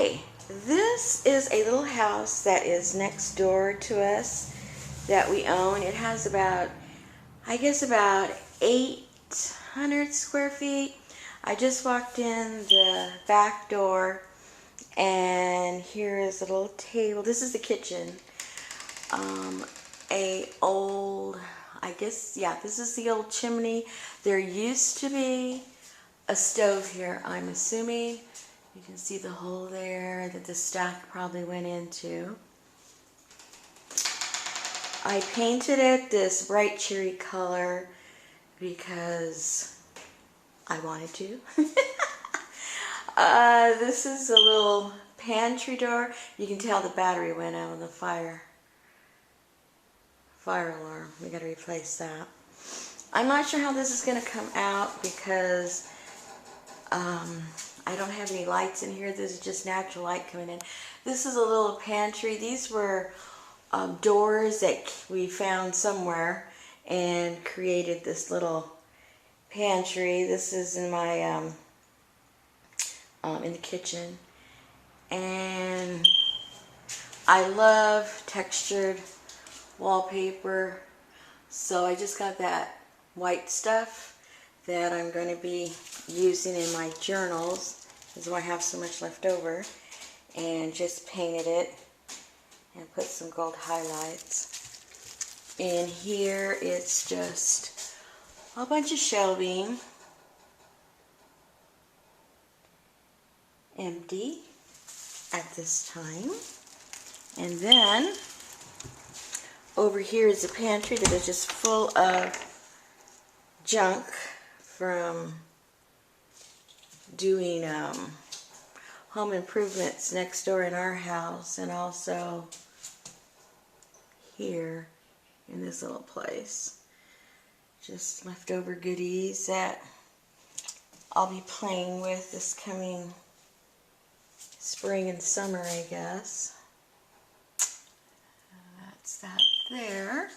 Okay, this is a little house that is next door to us that we own. It has about, I guess, about 800 square feet. I just walked in the back door, and here is a little table. This is the kitchen. A old, I guess, yeah, this is the old chimney. There used to be a stove here, I'm assuming. You can see the hole there that the stack probably went into. I painted it this bright cherry color because I wanted to. This is a little pantry door. You can tell the battery went out on the fire alarm. We got to replace that. I'm not sure how this is going to come out because I don't have any lights in here. This is just natural light coming in. This is a little pantry. These were doors that we found somewhere and created this little pantry. This is in my in the kitchen, and I love textured wallpaper, so I just got that white stuff that I'm going to be using in my journals, because I have so much left over, and just painted it and put some gold highlights. In here it's just a bunch of shelving, empty at this time. And then over here is a pantry that is just full of junk from doing home improvements next door in our house, and also here in this little place. Just leftover goodies that I'll be playing with this coming spring and summer, I guess. That's that there.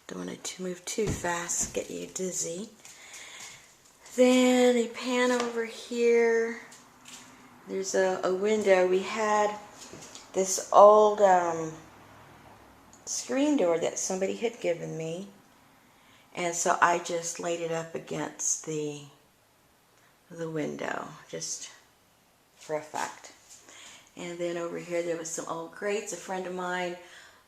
Don't want it to move too fast, get you dizzy. Then a pan over here. There's a window. We had this old screen door that somebody had given me, and so I just laid it up against the window, just for effect. And then over here there was some old grates. A friend of mine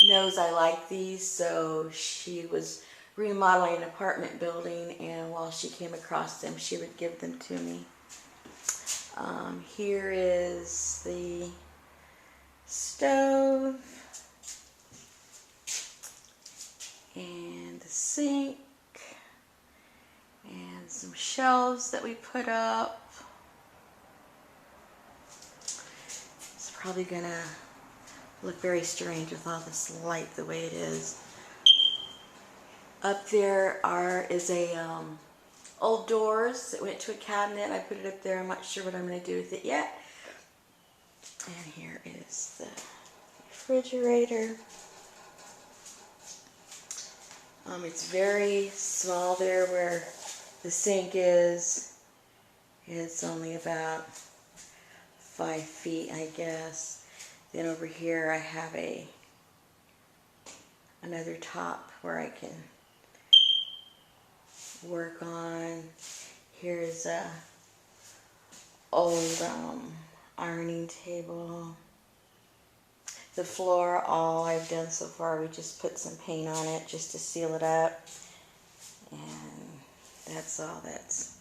knows I like these, so she was remodeling an apartment building, and while she came across them, she would give them to me. Here is the stove and the sink and some shelves that we put up. It's probably gonna look very strange with all this light the way it is. Up there is a old doors that went to a cabinet. I put it up there. I'm not sure what I'm going to do with it yet. And here is the refrigerator. It's very small there where the sink is. It's only about 5 feet, I guess. Then over here I have another top where I can work on. Here's a old ironing table. The floor, all I've done so far, we just put some paint on it just to seal it up, and that's all that's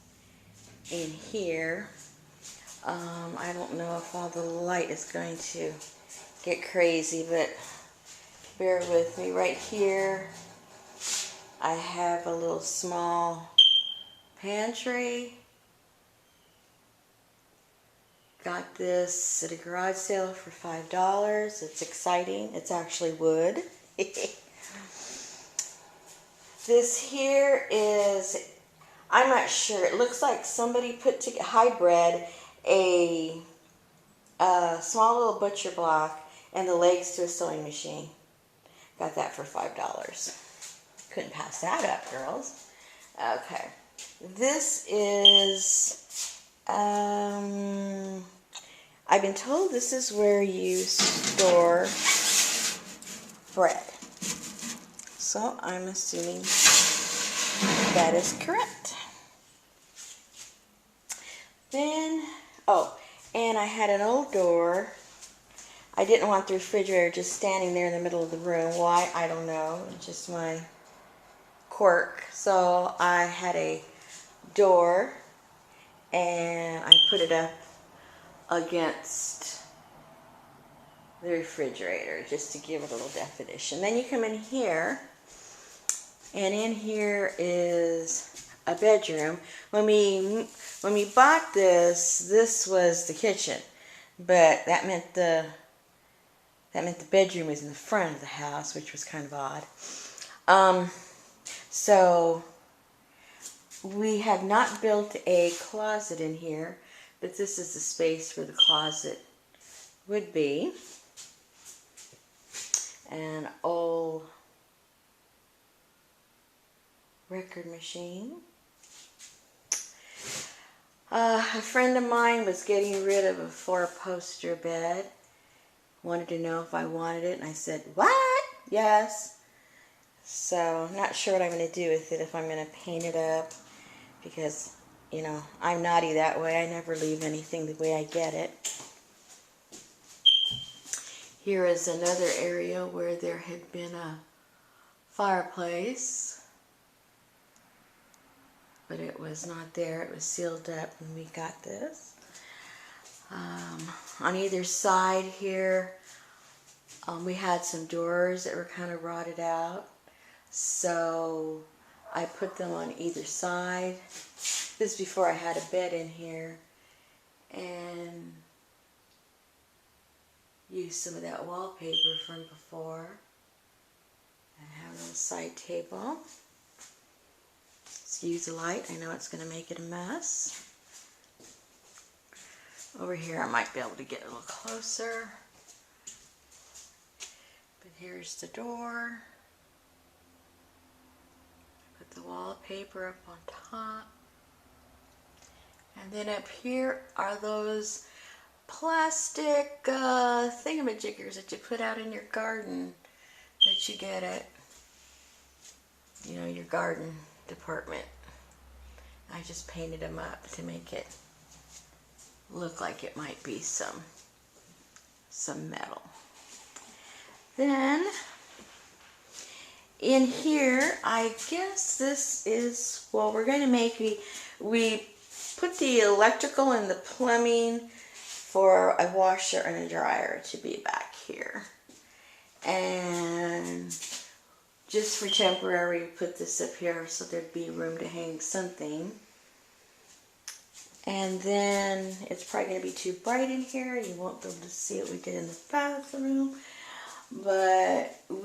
in here. I don't know if all the light is going to get crazy, but bear with me. Right here I have a little small pantry. Got this at a garage sale for $5. It's exciting. It's actually wood. This here is, I'm not sure, it looks like somebody put together, hybrid, a small little butcher block and the legs to a sewing machine. Got that for $5. Couldn't pass that up, girls. Okay. This is I've been told this is where you store bread. So I'm assuming that is correct. Then, oh, and I had an old door. I didn't want the refrigerator just standing there in the middle of the room. Why? I don't know. It's just my quirk. So I had a door and I put it up against the refrigerator just to give it a little definition. Then you come in here, and in here is a bedroom. When we bought this was the kitchen, but that meant the bedroom was in the front of the house, which was kind of odd. So we have not built a closet in here, but this is the space where the closet would be. An old record machine. A friend of mine was getting rid of a 4-poster bed. Wanted to know if I wanted it, and I said, "What? Yes." So I'm not sure what I'm going to do with it, if I'm going to paint it up, because, you know, I'm naughty that way. I never leave anything the way I get it. Here is another area where there had been a fireplace, but it was not there. It was sealed up when we got this. On either side here, we had some doors that were kind of rotted out, so I put them on either side. This is before I had a bed in here, and used some of that wallpaper from before, and have a little side table. Excuse the light, I know it's going to make it a mess. Over here I might be able to get a little closer, but here's the door. Put the wallpaper up on top, and then up here are those plastic thingamajiggers that you put out in your garden that you get at, you know, your garden department. I just painted them up to make it look like it might be some metal. Then in here, I guess this is, well, we're going to make, we put the electrical and the plumbing for a washer and a dryer to be back here. And just for temporary, we put this up here so there'd be room to hang something. And then it's probably going to be too bright in here. You won't be able to see what we did in the bathroom. But well,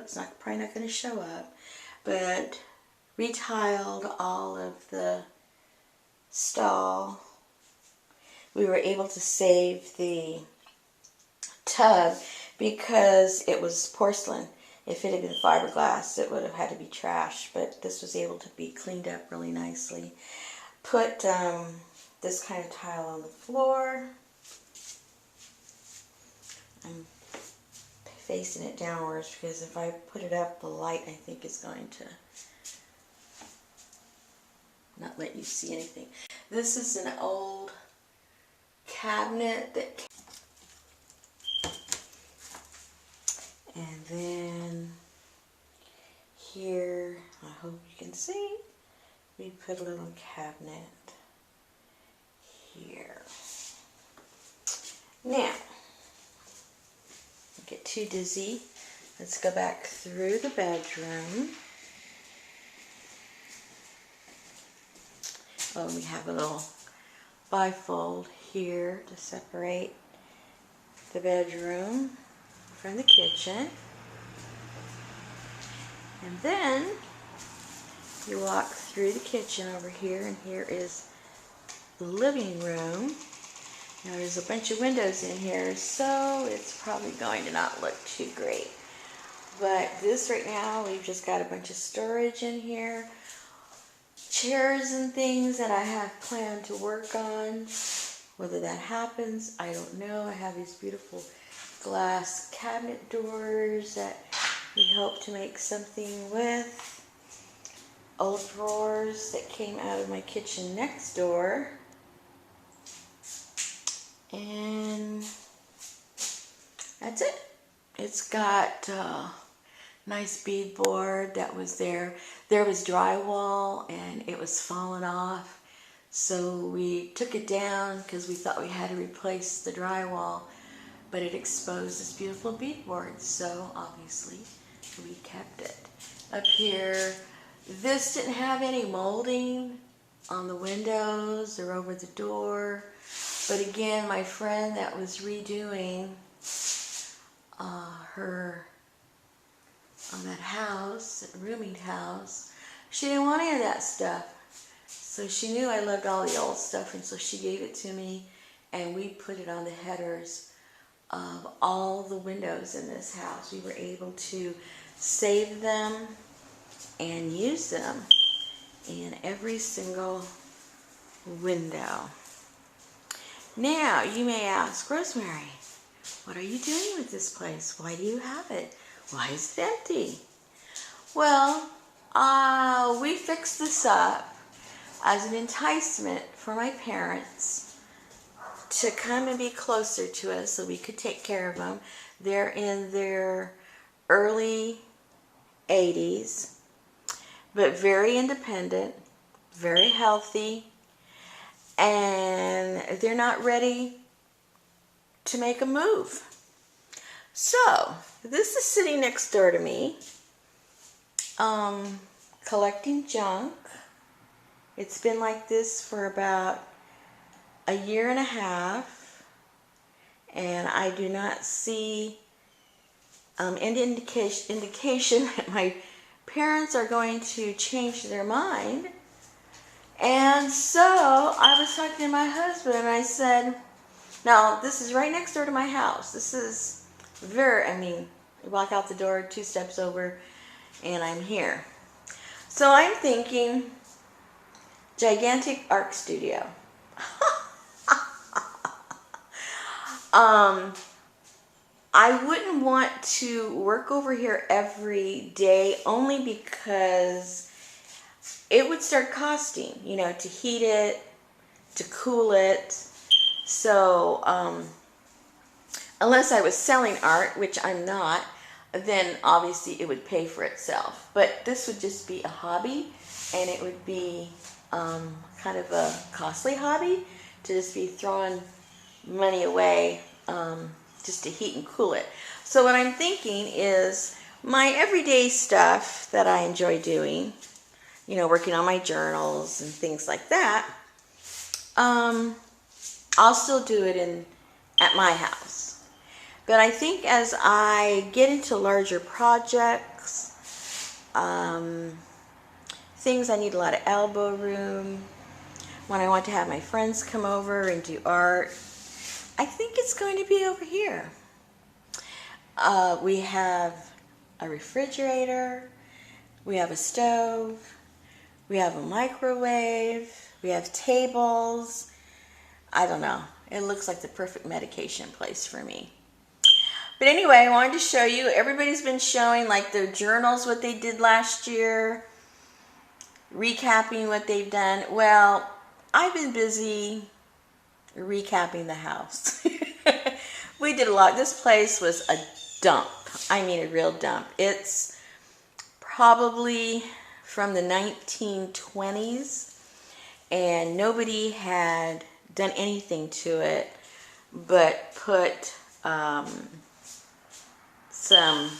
it's probably not going to show up, but retiled all of the stall. We were able to save the tub because it was porcelain. If it had been fiberglass, it would have had to be trashed, but this was able to be cleaned up really nicely. Put this kind of tile on the floor. I'm facing it downwards because if I put it up, the light, I think, is going to not let you see anything. This is an old cabinet that, and then here, I hope you can see, we put a little cabinet here. Now, don't get too dizzy. Let's go back through the bedroom. Oh, we have a little bifold here to separate the bedroom from the kitchen. And then you walk through the kitchen over here, and here is the living room. Now there's a bunch of windows in here, so it's probably going to not look too great. But this right now, we've just got a bunch of storage in here. chairs and things that I have planned to work on. Whether that happens, I don't know. I have these beautiful glass cabinet doors that we hope to make something with. Old drawers that came out of my kitchen next door. And that's it. It's got nice beadboard that was there. There was drywall and it was falling off. So we took it down because we thought we had to replace the drywall, but it exposed this beautiful beadboard. So obviously we kept it. Up here, this didn't have any molding on the windows or over the door. But again, my friend that was redoing her on that house, that rooming house, she didn't want any of that stuff. So she knew I loved all the old stuff, and so she gave it to me, and we put it on the headers of all the windows in this house. We were able to save them and use them in every single window. Now, you may ask, Rosemary, what are you doing with this place? Why do you have it? Why is it empty? Well, we fixed this up as an enticement for my parents to come and be closer to us so we could take care of them. They're in their early 80s, but very independent, very healthy, and they're not ready to make a move. So, this is sitting next door to me, collecting junk. It's been like this for about a year and a half, and I do not see any indication that my parents are going to change their mind. And so I was talking to my husband, and I said, now this is right next door to my house. This is you walk out the door 2 steps over and I'm here. So I'm thinking gigantic art studio. I wouldn't want to work over here every day, only because it would start costing, to heat it, to cool it. So, unless I was selling art, which I'm not, then obviously it would pay for itself. But this would just be a hobby, and it would be kind of a costly hobby to just be throwing money away just to heat and cool it. So what I'm thinking is my everyday stuff that I enjoy doing, working on my journals and things like that, I'll still do it at my house. But I think as I get into larger projects, things I need a lot of elbow room, when I want to have my friends come over and do art, I think it's going to be over here. We have a refrigerator, we have a stove, we have a microwave, we have tables. I don't know. It looks like the perfect medication place for me. But anyway, I wanted to show you. Everybody's been showing like their journals, what they did last year, recapping what they've done. Well, I've been busy recapping the house. We did a lot. This place was a dump. I mean, a real dump. It's probably from the 1920s, and nobody had done anything to it but put some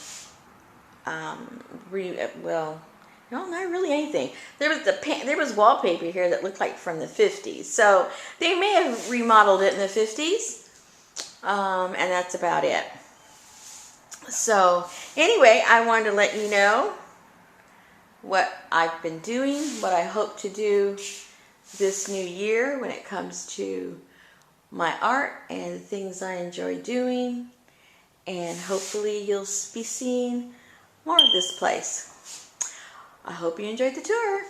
no, not really anything. There was wallpaper here that looked like from the 50s, so they may have remodeled it in the 50s, and that's about it. So anyway, I wanted to let you know what I've been doing, what I hope to do this new year when it comes to my art and things I enjoy doing, and hopefully you'll be seeing more of this place. I hope you enjoyed the tour.